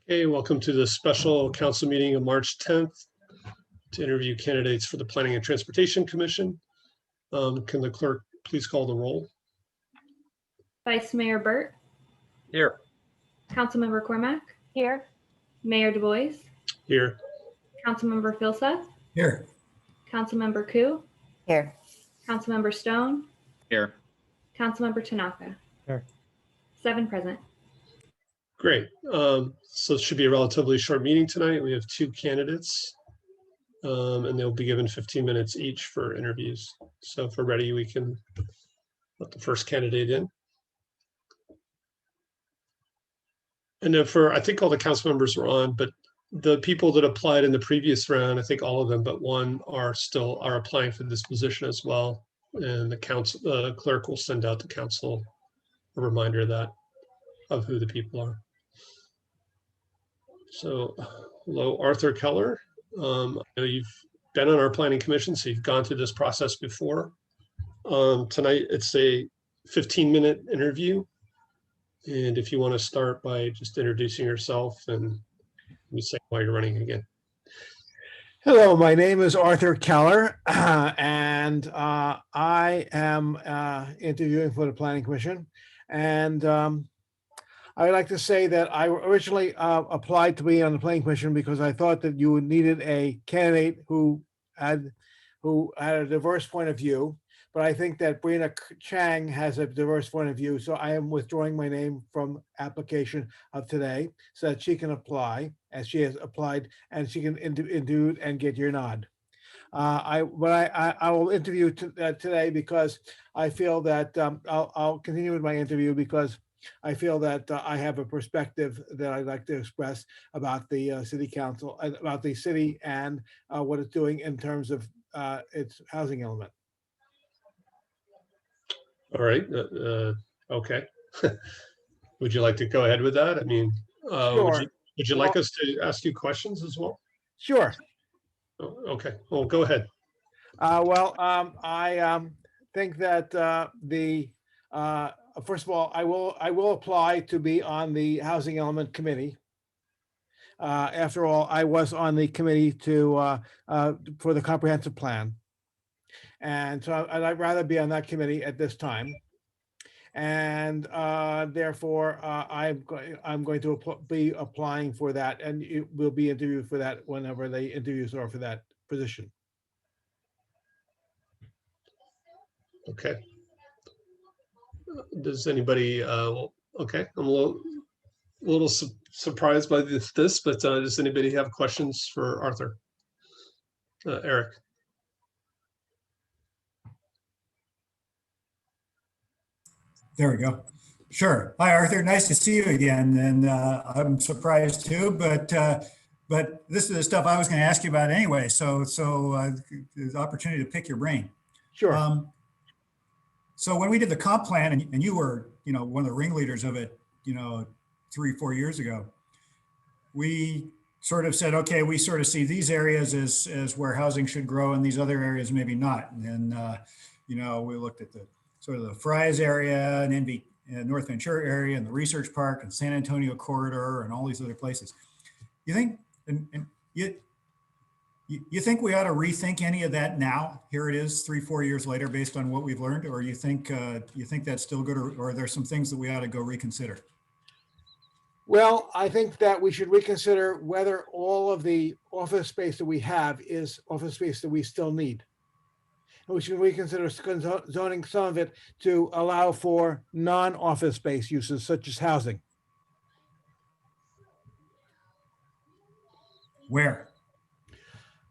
Okay, welcome to the special council meeting of March 10th to interview candidates for the Planning and Transportation Commission. Can the clerk please call the roll? Vice Mayor Burt, Here. Councilmember Cormack, Here. Mayor Du Bois, Here. Councilmember Filsath, Here. Councilmember Ku, Here. Councilmember Stone, Here. Councilmember Tanaka. Here. 7 present. Great. So it should be a relatively short meeting tonight. We have 2 candidates and they'll be given 15 minutes each for interviews. So if we're ready, we can let the first candidate in. And then I think all the council members were on, but the people that applied in the previous round, I think all of them but one are applying for this position as well. And the clerk will send out to council a reminder of who the people are. So, hello, Arthur Keller. I know you've been on our planning commission, so you've gone through this process before. Tonight, it's a 15-minute interview. And if you want to start by just introducing yourself and you say why you're running again. Hello, my name is Arthur Keller, and I am interviewing for the Planning Commission. And I would like to say that I originally applied to be on the Planning Commission because I thought that you needed a candidate who had a diverse point of view. But I think that Brina Chang has a diverse point of view, so I am withdrawing my name from application of today so that she can apply, as she has applied, and she can interview and get your nod. I will interview today because I feel that I'll continue with my interview because I feel that I have a perspective that I'd like to express about the city council, about the city and what it's doing in terms of its housing element. All right. Okay. Would you like to go ahead with that? I mean, Sure. would you like us to ask you questions as well? Sure. Oh, okay. Well, go ahead. I think that first of all, I will apply to be on the Housing Element Committee. After all, I was on the committee for the comprehensive plan. And so I'd rather be on that committee at this time. And therefore, I'm going to be applying for that, and it will be interviewed for that whenever the interviews are for that position. Okay. Does anybody, okay, I'm a little surprised by this, but does anybody have questions for Arthur? Eric. There we go. Sure. Hi, Arthur. Nice to see you again. And I'm surprised too, but this is the stuff I was going to ask you about anyway. So there's opportunity to pick your brain. Sure. So when we did the comp plan, and you were, one of the ringleaders of it, 3-4 years ago, we sort of said, okay, we sort of see these areas as where housing should grow and these other areas maybe not. And then, we looked at the sort of the Fry's area and North Ventura area and the Research Park and San Antonio corridor and all these other places. You think, you think we ought to rethink any of that now? Here it is 3-4 years later, based on what we've learned, or you think that's still good, or are there some things that we ought to go reconsider? Well, I think that we should reconsider whether all of the office space that we have is office space that we still need. And we should reconsider zoning some of it to allow for non-office space uses such as housing. Where?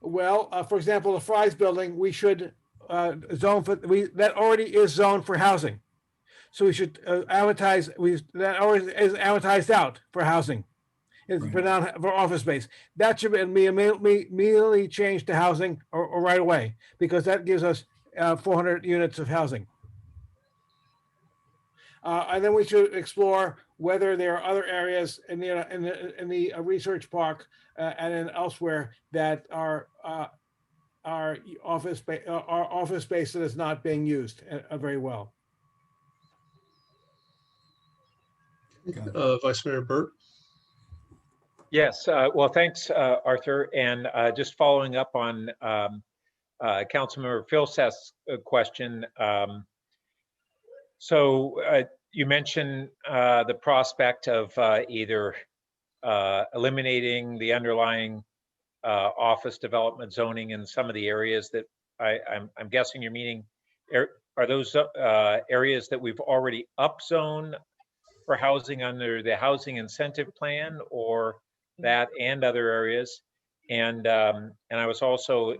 Well, for example, the Fry's building, we should zone for, that already is zoned for housing. So we should advertise, that already is advertised out for housing. It's for office space. That should be immediately changed to housing or right away, because that gives us 400 units of housing. And then we should explore whether there are other areas in the research park and then elsewhere that are office space that is not being used very well. Vice Mayor Burt. Yes, well, thanks, Arthur. And just following up on Councilmember Philseth's question. So you mentioned the prospect of either eliminating the underlying office development zoning in some of the areas that I'm guessing you're meaning. Are those areas that we've already upzoned for housing under the housing incentive plan, or that and other areas? And I was also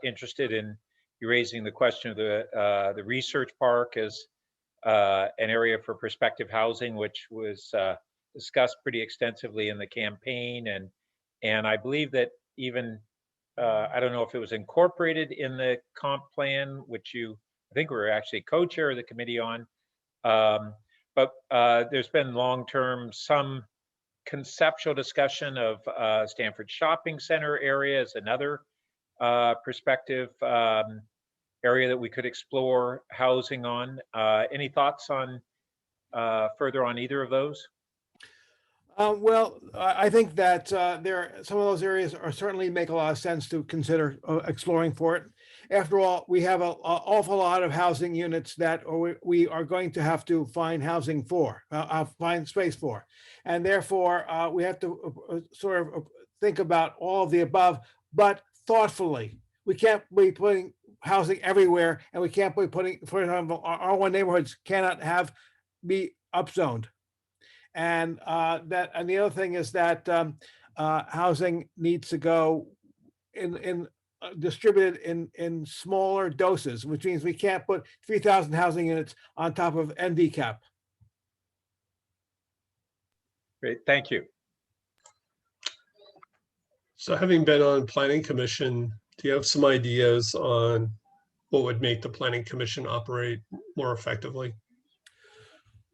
interested in you raising the question of the research park as an area for prospective housing, which was discussed pretty extensively in the campaign, and I believe that even I don't know if it was incorporated in the comp plan, which I think were actually co-chair of the committee on. But there's been long-term some conceptual discussion of Stanford Shopping Center area as another prospective area that we could explore housing on. Any thoughts on further on either of those? Well, I think that some of those areas are certainly make a lot of sense to consider exploring for it. After all, we have an awful lot of housing units that we are going to have to find housing for, find space for. And therefore, we have to sort of think about all of the above, but thoughtfully. We can't be putting housing everywhere, and we can't be putting, for example, our R1 neighborhoods cannot be upzoned. And and the other thing is that housing needs to go distributed in smaller doses, which means we can't put 3,000 housing units on top of NDCAP. Great, thank you. So having been on Planning Commission, do you have some ideas on what would make the Planning Commission operate more effectively?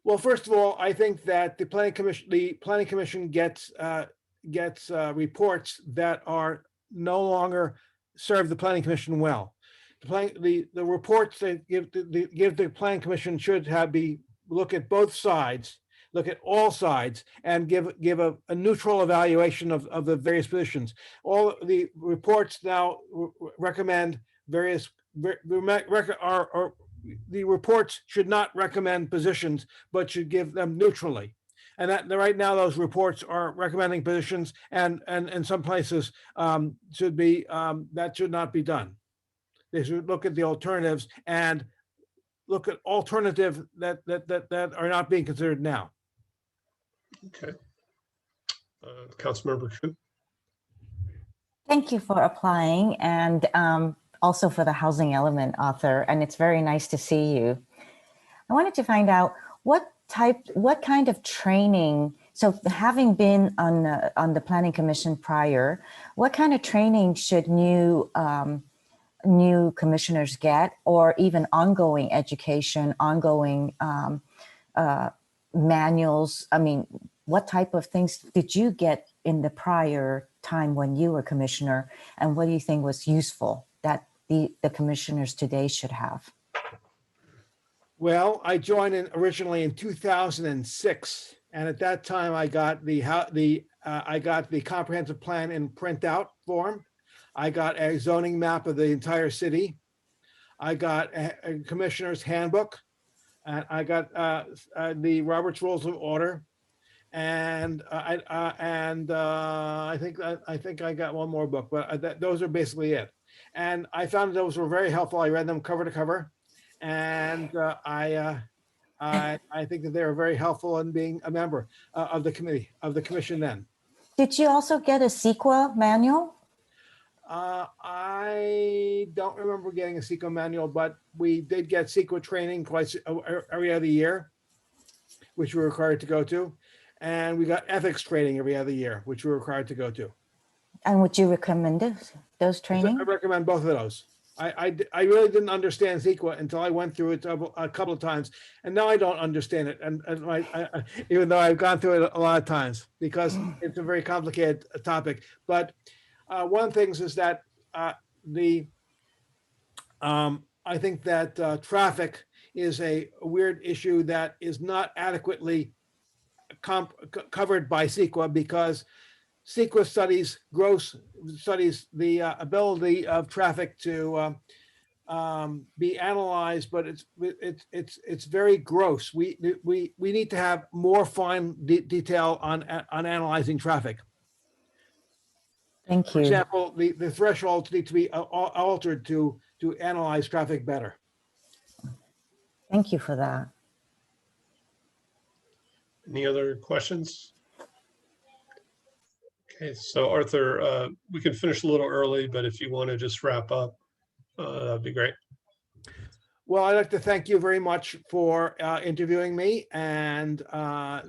Well, first of all, I think that the Planning Commission gets reports that are no longer serve the Planning Commission well. The reports that give the Planning Commission should look at both sides, look at all sides, and give a neutral evaluation of the various positions. All the reports now recommend various the reports should not recommend positions, but should give them neutrally. And that right now, those reports are recommending positions, and in some places should be that should not be done. They should look at the alternatives and look at alternatives that are not being considered now. Okay. Councilmember Koo. Thank you for applying, and also for the housing element, Arthur, and it's very nice to see you. I wanted to find out what kind of training, so having been on the Planning Commission prior, what kind of training should new commissioners get, or even ongoing education, ongoing manuals? I mean, what type of things did you get in the prior time when you were commissioner, and what do you think was useful that the commissioners today should have? Well, I joined originally in 2006, and at that time I got the comprehensive plan in printout form. I got a zoning map of the entire city. I got a commissioner's handbook, and I got the Robert's Rules of Order, and I think I got one more book, but those are basically it. And I found those were very helpful. I read them cover to cover, and I think that they were very helpful in being a member of the commission then. Did you also get a CEQA manual? I don't remember getting a CEQA manual, but we did get CEQA training every other year, which we were required to go to. And we got ethics training every other year, which we were required to go to. And would you recommend those training? I recommend both of those. I really didn't understand CEQA until I went through it a couple of times, and now I don't understand it. And even though I've gone through it a lot of times, because it's a very complicated topic. But one of the things is that I think that traffic is a weird issue that is not adequately covered by CEQA, because CEQA studies the ability of traffic to be analyzed, but it's very gross. We need to have more fine detail on analyzing traffic. Thank For you. example, the thresholds need to be altered to analyze traffic better. Thank you for that. Any other questions? Okay, so Arthur, we can finish a little early, but if you want to just wrap up, that'd be great. Well, I'd like to thank you very much for interviewing me, and I'd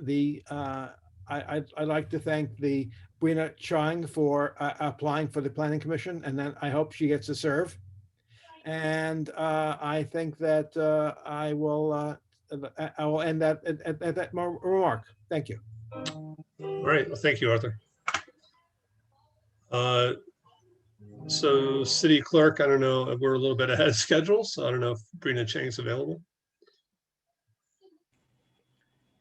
like to thank the Brina Chang for applying for the Planning Commission, and then I hope she gets to serve. And I think that I will end that at that remark. Thank you. All right, well, thank you, Arthur. So City Clerk, I don't know, we're a little bit ahead of schedule, so I don't know if Brina Chang's available.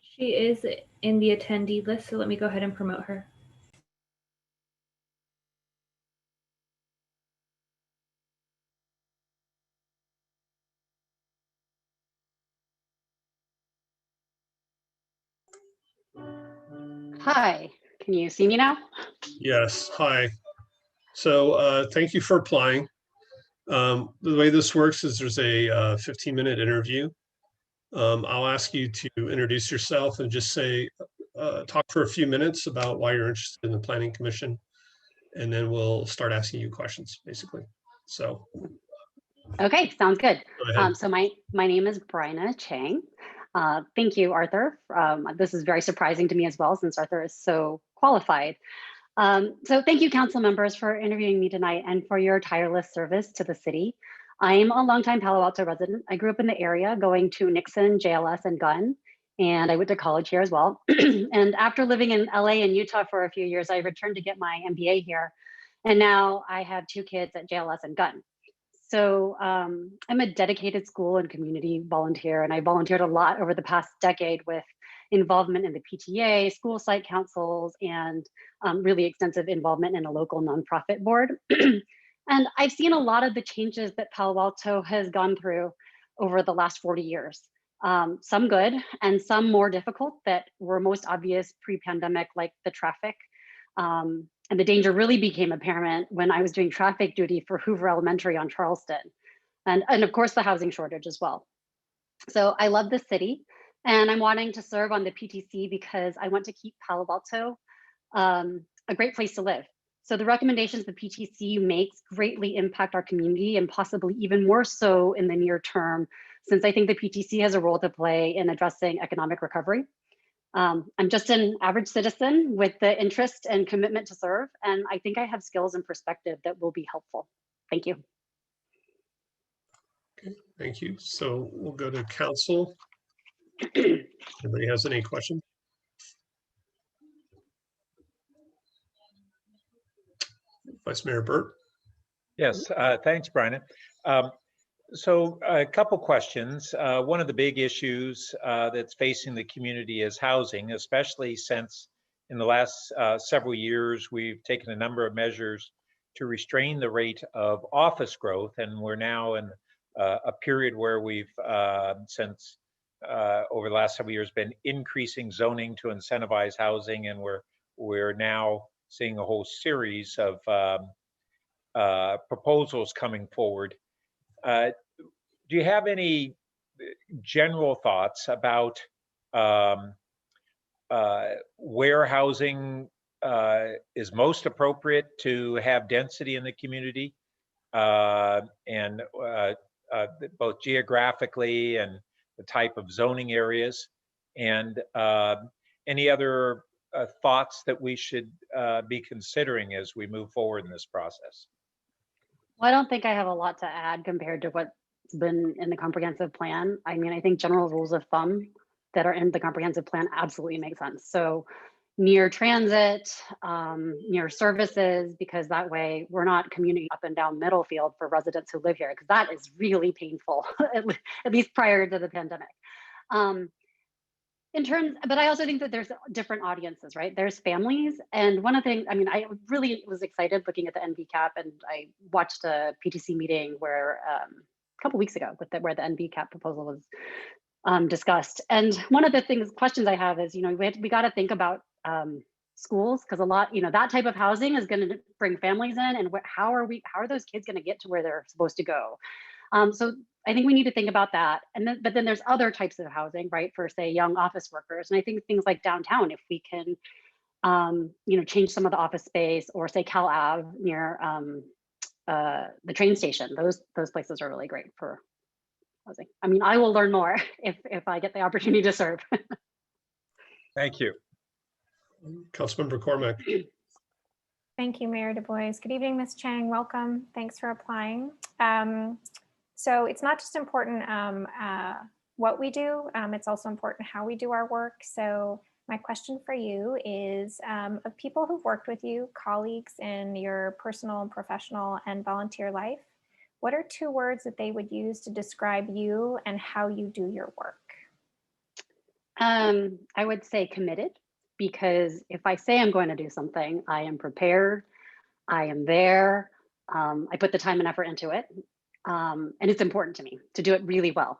She is in the attendee list, so let me go ahead and promote her. Hi, can you see me now? Yes, hi. So thank you for applying. The way this works is there's a 15-minute interview. I'll ask you to introduce yourself and just say, talk for a few minutes about why you're interested in the Planning Commission, and then we'll start asking you questions, basically. So. Okay, sounds good. Go ahead. So my name is Brina Chang. Thank you, Arthur. This is very surprising to me as well, since Arthur is so qualified. So thank you, council members, for interviewing me tonight and for your tireless service to the city. I'm a longtime Palo Alto resident. I grew up in the area, going to Nixon, JLS, and Gunn, and I went to college here as well. And after living in LA and Utah for a few years, I returned to get my MBA here. And now I have 2 kids at JLS and Gunn. So I'm a dedicated school and community volunteer, and I volunteered a lot over the past decade with involvement in the PTA, school site councils, and really extensive involvement in a local nonprofit board. And I've seen a lot of the changes that Palo Alto has gone through over the last 40 years. Some good and some more difficult that were most obvious pre-pandemic, like the traffic. And the danger really became apparent when I was doing traffic duty for Hoover Elementary on Charleston. And of course, the housing shortage as well. So I love the city, and I'm wanting to serve on the PTC because I want to keep Palo Alto a great place to live. So the recommendations the PTC makes greatly impact our community, and possibly even more so in the near term, since I think the PTC has a role to play in addressing economic recovery. I'm just an average citizen with the interest and commitment to serve, and I think I have skills and perspective that will be helpful. Thank you. Okay, thank you. So we'll go to council. Anybody has any questions? Vice Mayor Burt. Yes, thanks, Brian. So a couple questions. One of the big issues that's facing the community is housing, especially since in the last several years, we've taken a number of measures to restrain the rate of office growth. And we're now in a period where we've, since over the last several years, been increasing zoning to incentivize housing. And we're now seeing a whole series of proposals coming forward. Do you have any general thoughts about where housing is most appropriate to have density in the community, and both geographically and the type of zoning areas, and any other thoughts that we should be considering as we move forward in this process? Well, I don't think I have a lot to add compared to what's been in the comprehensive plan. I mean, I think general rules of thumb that are in the comprehensive plan absolutely make sense. So near transit, near services, because that way we're not commuting up and down Middlefield for residents who live here, because that is really painful, at least prior to the pandemic. in terms, but I also think that there's different audiences, right? There's families. And one of the things, I mean, I really was excited looking at the NVCAP, and I watched a PTC meeting where a couple weeks ago where the NVCAP proposal was discussed. And one of the questions I have is, we got to think about schools, because a lot, that type of housing is going to bring families in, and how are those kids going to get to where they're supposed to go? So I think we need to think about that. But then there's other types of housing, right? For say young office workers. And I think things like downtown, if we can, change some of the office space, or say Cal Ave near the train station, those places are really great for housing. I mean, I will learn more if I get the opportunity to serve. Thank you. Councilmember Cormac. Thank you, Mayor Du Bois. Good evening, Ms. Chang. Welcome. Thanks for applying. So it's not just important what we do, it's also important how we do our work. So my question for you is, of people who've worked with you, colleagues in your personal, professional, and volunteer life, what are 2 words that they would use to describe you and how you do your work? I would say committed, because if I say I'm going to do something, I am prepared, I am there, I put the time and effort into it, and it's important to me to do it really well.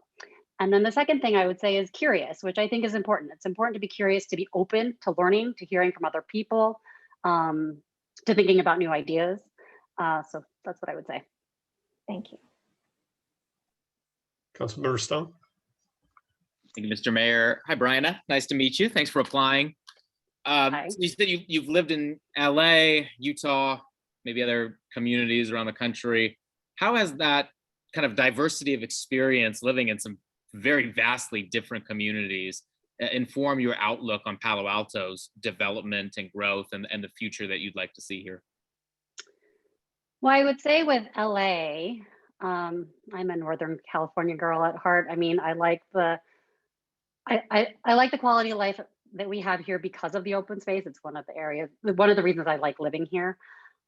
And then the second thing I would say is curious, which I think is important. It's important to be curious, to be open to learning, to hearing from other people, to thinking about new ideas. So that's what I would say. Thank you. Councilmember Stone. Thank you, Mr. Mayor. Hi, Brianna. Nice to meet you. Thanks for applying. Hi. You said you've lived in LA, Utah, maybe other communities around the country. How has that kind of diversity of experience living in some very vastly different communities inform your outlook on Palo Alto's development and growth and the future that you'd like to see here? Well, I would say with LA, I'm a Northern California girl at heart. I mean, I like the quality of life that we have here because of the open space. It's one of the reasons I like living here.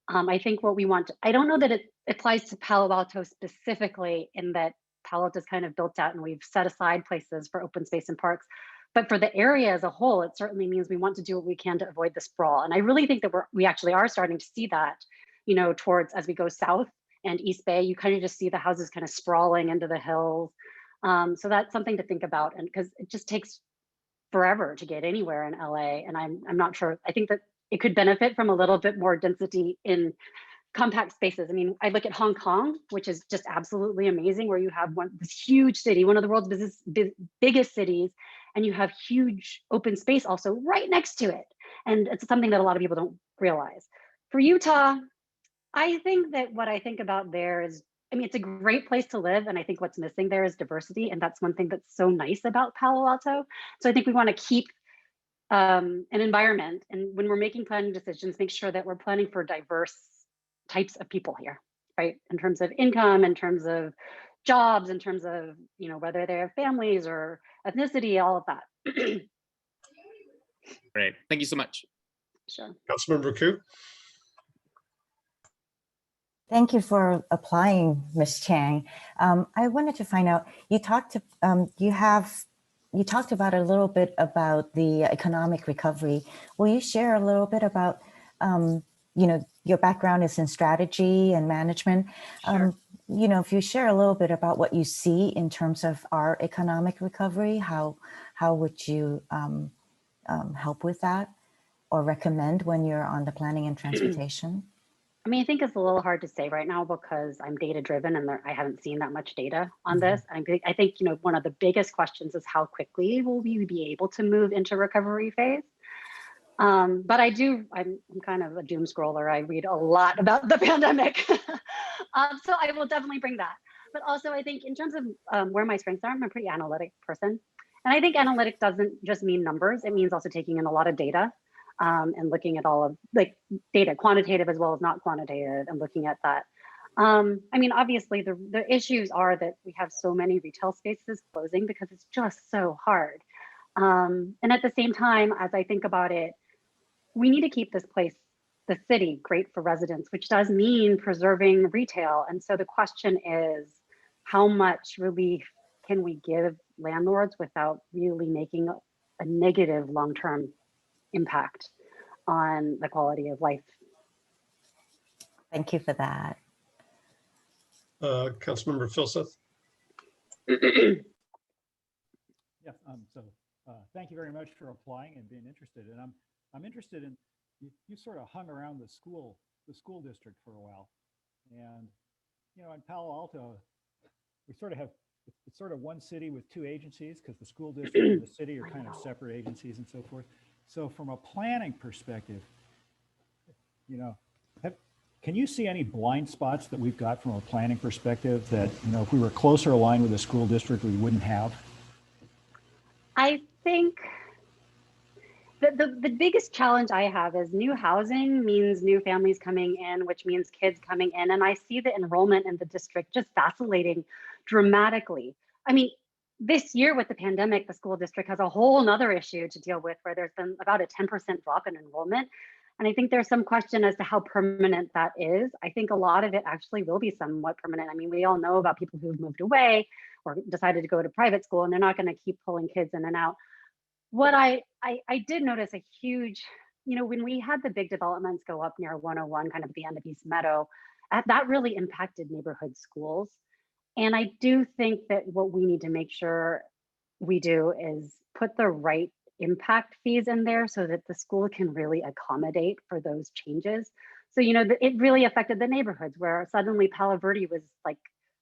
I think what we want, I don't know that it applies to Palo Alto specifically, in that Palo Alto is kind of built out and we've set aside places for open space and parks. But for the area as a whole, it certainly means we want to do what we can to avoid the sprawl. And I really think that we actually are starting to see that, towards, as we go south and East Bay, you kind of just see the houses kind of sprawling into the hills. So that's something to think about, and because it just takes forever to get anywhere in LA. And I'm not sure, I think that it could benefit from a little bit more density in compact spaces. I mean, I look at Hong Kong, which is just absolutely amazing, where you have this huge city, one of the world's biggest cities, and you have huge open space also right next to it. And it's something that a lot of people don't realize. For Utah, I think that what I think about there is, I mean, it's a great place to live. And I think what's missing there is diversity. And that's one thing that's so nice about Palo Alto. So I think we want to keep an environment. And when we're making planning decisions, make sure that we're planning for diverse types of people here, right? In terms of income, in terms of jobs, in terms of, whether they have families or ethnicity, all of that. Great. Thank you so much. Sure. Councilmember Koo. Thank you for applying, Ms. Chang. I wanted to find out, you talked about a little bit about the economic recovery. Will you share a little bit about, your background is in strategy and management. Sure. If you share a little bit about what you see in terms of our economic recovery, how would you help with that or recommend when you're on the planning and transportation? I mean, I think it's a little hard to say right now because I'm data driven and I haven't seen that much data on this. I think, one of the biggest questions is how quickly will we be able to move into recovery phase? But I'm kind of a doom scroller. I read a lot about the pandemic. So I will definitely bring that. But also I think in terms of where my strengths are, I'm a pretty analytic person. And I think analytic doesn't just mean numbers. It means also taking in a lot of data. And looking at all of data, quantitative as well as not quantitative, and looking at that. I mean, obviously the issues are that we have so many retail spaces closing because it's just so hard. And at the same time, as I think about it, we need to keep this place, the city, great for residents, which does mean preserving retail. And so the question is, how much relief can we give landlords without really making a negative long-term impact on the quality of life. Thank you for that. Councilmember Filseth. Yeah, thank you very much for applying and being interested. And I'm interested in, you sort of hung around the school district for a while. And, you know, in Palo Alto, we sort of have, it's sort of one city with two agencies because the school district and the city are kind of separate agencies and so forth. So from a planning perspective, you know, can you see any blind spots that we've got from a planning perspective that, you know, if we were closer aligned with the school district, we wouldn't have? I think the biggest challenge I have is new housing means new families coming in, which means kids coming in. And I see the enrollment in the district just vacillating dramatically. I mean, this year with the pandemic, the school district has a whole nother issue to deal with where there's been about a 10% drop in enrollment. And I think there's some question as to how permanent that is. I think a lot of it actually will be somewhat permanent. I mean, we all know about people who've moved away or decided to go to private school, and they're not going to keep pulling kids in and out. What I did notice a huge, you know, when we had the big developments go up near 101, kind of at the end of East Meadow, that really impacted neighborhood schools. And I do think that what we need to make sure we do is put the right impact fees in there so that the school can really accommodate for those changes. So, you know, it really affected the neighborhoods where suddenly Palo Verde was like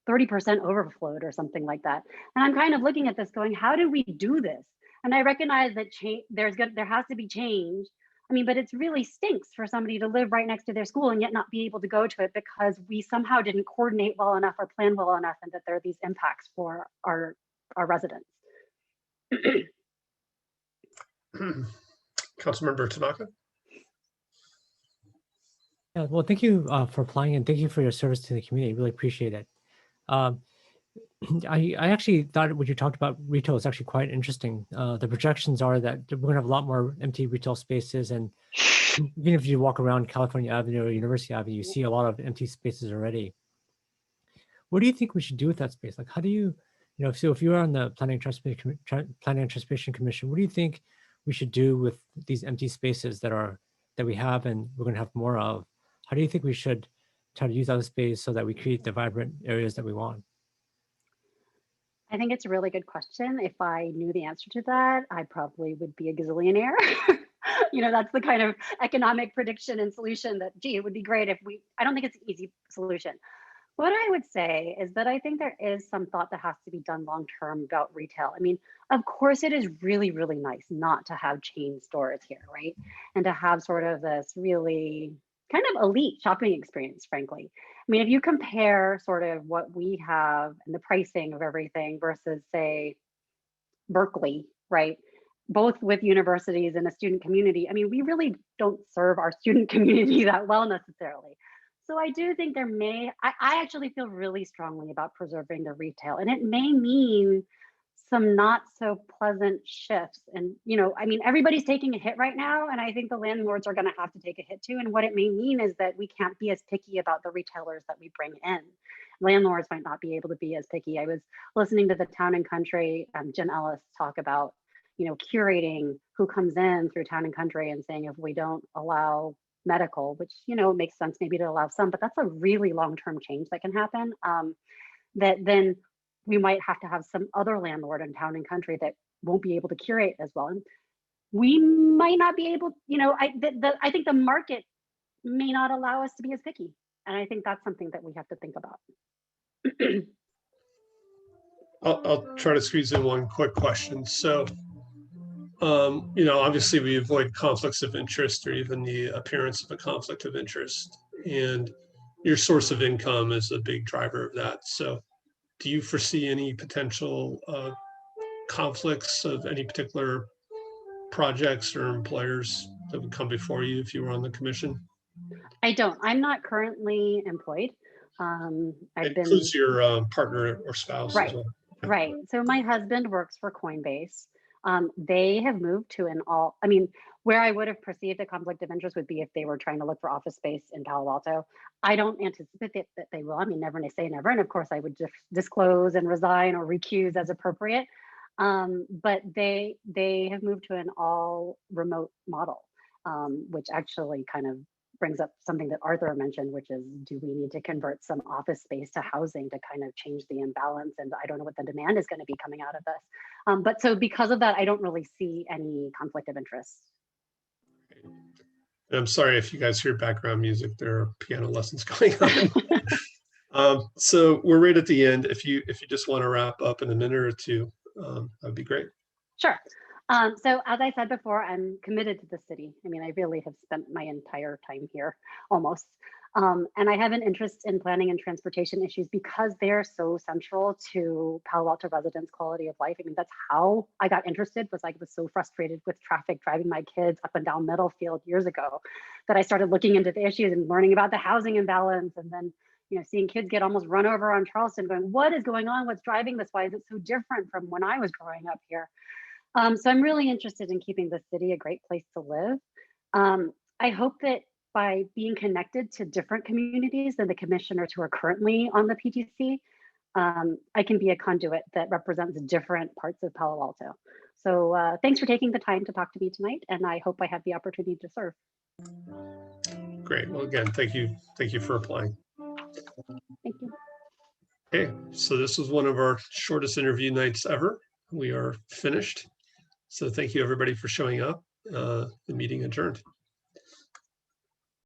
30% overflowed or something like that. And I'm kind of looking at this going, how do we do this? And I recognize that there has to be change. I mean, but it's really stinks for somebody to live right next to their school and yet not be able to go to it because we somehow didn't coordinate well enough or plan well enough, and that there are these impacts for our residents. Councilmember Tanaka. Yeah, well, thank you for applying, and thank you for your service to the community. Really appreciate it. I actually thought what you talked about retail is actually quite interesting. The projections are that we're going to have a lot more empty retail spaces, and even if you walk around California Avenue or University Avenue, you see a lot of empty spaces already. What do you think we should do with that space? Like, how do you, so if you're on the Planning and Transportation Commission, what do you think we should do with these empty spaces that we have and we're going to have more of? How do you think we should try to use that space so that we create the vibrant areas that we want? I think it's a really good question. If I knew the answer to that, I probably would be a gazillionaire. That's the kind of economic prediction and solution that, gee, it would be great if I don't think it's an easy solution. What I would say is that I think there is some thought that has to be done long-term about retail. I mean, of course, it is really, really nice not to have chain stores here, right? And to have sort of this really kind of elite shopping experience, frankly. I mean, if you compare sort of what we have and the pricing of everything versus, say, Berkeley, right? Both with universities and a student community, I mean, we really don't serve our student community that well necessarily. So I do think I actually feel really strongly about preserving the retail, and it may mean some not so pleasant shifts. And, I mean, everybody's taking a hit right now, and I think the landlords are going to have to take a hit too. And what it may mean is that we can't be as picky about the retailers that we bring in. Landlords might not be able to be as picky. I was listening to the Town and Country, Jen Ellis talk about, curating who comes in through Town and Country and saying, if we don't allow medical, which, makes sense maybe to allow some, but that's a really long-term change that can happen, that then we might have to have some other landlord in Town and Country that won't be able to curate as well. And we might not be able, I think the market may not allow us to be as picky. And I think that's something that we have to think about. I'll try to squeeze in one quick question. So, obviously we avoid conflicts of interest or even the appearance of a conflict of interest. And your source of income is a big driver of that. So do you foresee any potential conflicts of any particular projects or employers that would come before you if you were on the commission? I don't. I'm not currently employed. Includes your partner or spouse, right, as well. Right. So my husband works for Coinbase. They have moved to where I would have perceived a conflict of interest would be if they were trying to look for office space in Palo Alto. I don't anticipate that they will. I mean, never say never. And of course, I would just disclose and resign or recuse as appropriate. But they have moved to an all remote model, which actually kind of brings up something that Arthur mentioned, which is, do we need to convert some office space to housing to kind of change the imbalance? And I don't know what the demand is going to be coming out of this. But so because of that, I don't really see any conflict of interest. I'm sorry if you guys hear background music, there are piano lessons going on. So we're right at the end. If you just want to wrap up in a minute or two, that'd be great. Sure. So as I said before, I'm committed to the city. I mean, I really have spent my entire time here almost. And I have an interest in planning and transportation issues because they're so central to Palo Alto residents' quality of life. I mean, that's how I got interested, was I was so frustrated with traffic driving my kids up and down Middlefield years ago that I started looking into the issues and learning about the housing imbalance, and then seeing kids get almost run over on Charleston, going, what is going on? What's driving this? Why is it so different from when I was growing up here? So I'm really interested in keeping the city a great place to live. I hope that by being connected to different communities than the commissioners who are currently on the PTC, I can be a conduit that represents different parts of Palo Alto. So thanks for taking the time to talk to me tonight, and I hope I have the opportunity to serve. Great. Well, again, thank you for applying. Thank you. Okay, so this was one of our shortest interview nights ever. We are finished. So thank you everybody for showing up. The meeting adjourned.